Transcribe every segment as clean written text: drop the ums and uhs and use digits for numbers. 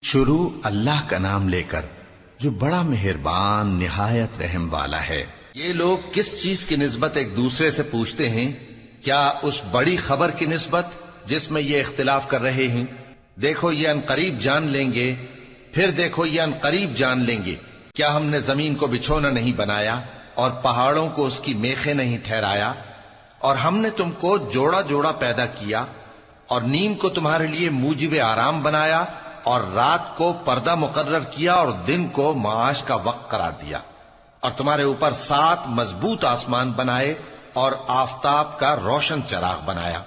شروع اللہ کا نام لے کر جو بڑا مہربان نہایت رحم والا ہے۔ یہ لوگ کس چیز کی نسبت ایک دوسرے سے پوچھتے ہیں؟ کیا اس بڑی خبر کی نسبت جس میں یہ اختلاف کر رہے ہیں؟ دیکھو یہ عنقریب جان لیں گے، پھر دیکھو یہ عنقریب جان لیں گے۔ کیا ہم نے زمین کو بچھونا نہیں بنایا اور پہاڑوں کو اس کی میخیں نہیں ٹھہرایا؟ اور ہم نے تم کو جوڑا جوڑا پیدا کیا اور نیند کو تمہارے لیے موجب آرام بنایا اور رات کو پردہ مقرر کیا اور دن کو معاش کا وقت قرار دیا، اور تمہارے اوپر 7 مضبوط آسمان بنائے اور آفتاب کا روشن چراغ بنایا،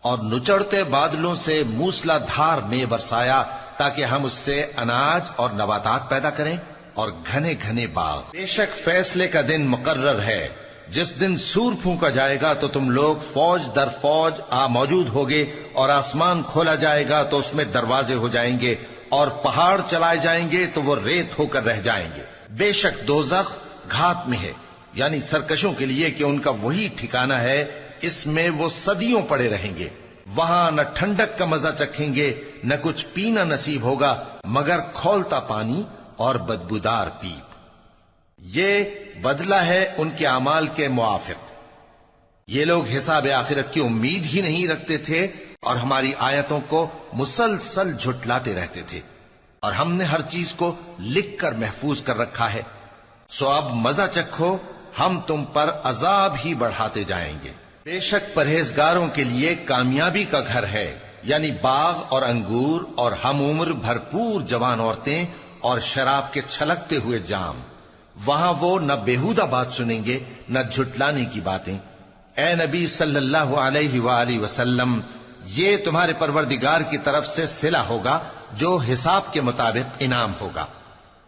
اور نچڑتے بادلوں سے موسلا دھار میں برسایا تاکہ ہم اس سے اناج اور نباتات پیدا کریں اور گھنے گھنے باغ۔ بے شک فیصلے کا دن مقرر ہے، جس دن سور پھونکا جائے گا تو تم لوگ فوج در فوج موجود ہوگے، اور آسمان کھولا جائے گا تو اس میں دروازے ہو جائیں گے، اور پہاڑ چلائے جائیں گے تو وہ ریت ہو کر رہ جائیں گے۔ بے شک دوزخ گھات میں ہے، یعنی سرکشوں کے لیے کہ ان کا وہی ٹھکانہ ہے، اس میں وہ صدیوں پڑے رہیں گے۔ وہاں نہ ٹھنڈک کا مزہ چکھیں گے، نہ کچھ پینا نصیب ہوگا مگر کھولتا پانی اور بدبودار پیپ۔ یہ بدلہ ہے ان کے اعمال کے موافق۔ یہ لوگ حساب آخرت کی امید ہی نہیں رکھتے تھے اور ہماری آیتوں کو مسلسل جھٹلاتے رہتے تھے، اور ہم نے ہر چیز کو لکھ کر محفوظ کر رکھا ہے۔ سو اب مزہ چکھو، ہم تم پر عذاب ہی بڑھاتے جائیں گے۔ بے شک پرہیزگاروں کے لیے کامیابی کا گھر ہے، یعنی باغ اور انگور اور ہم عمر بھرپور جوان عورتیں اور شراب کے چھلکتے ہوئے جام۔ وہاں وہ نہ بیہودہ بات سنیں گے نہ جھٹلانے کی باتیں۔ اے نبی صلی اللہ علیہ وآلہ وسلم، یہ تمہارے پروردگار کی طرف سے صلہ ہوگا جو حساب کے مطابق انعام ہوگا۔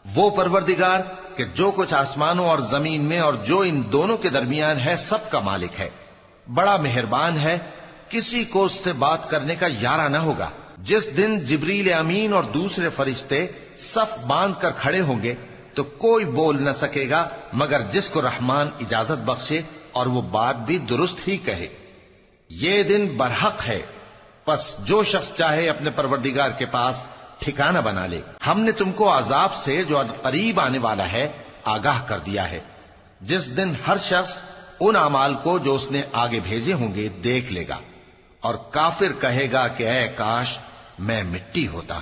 وہ پروردگار کہ جو کچھ آسمانوں اور زمین میں اور جو ان دونوں کے درمیان ہے سب کا مالک ہے، بڑا مہربان ہے، کسی کو اس سے بات کرنے کا یارہ نہ ہوگا۔ جس دن جبریل امین اور دوسرے فرشتے صف باندھ کر کھڑے ہوں گے تو کوئی بول نہ سکے گا مگر جس کو رحمان اجازت بخشے، اور وہ بات بھی درست ہی کہے۔ یہ دن برحق ہے، پس جو شخص چاہے اپنے پروردگار کے پاس ٹھکانہ بنا لے۔ ہم نے تم کو عذاب سے جو قریب آنے والا ہے آگاہ کر دیا ہے، جس دن ہر شخص ان اعمال کو جو اس نے آگے بھیجے ہوں گے دیکھ لے گا، اور کافر کہے گا کہ اے کاش میں مٹی ہوتا۔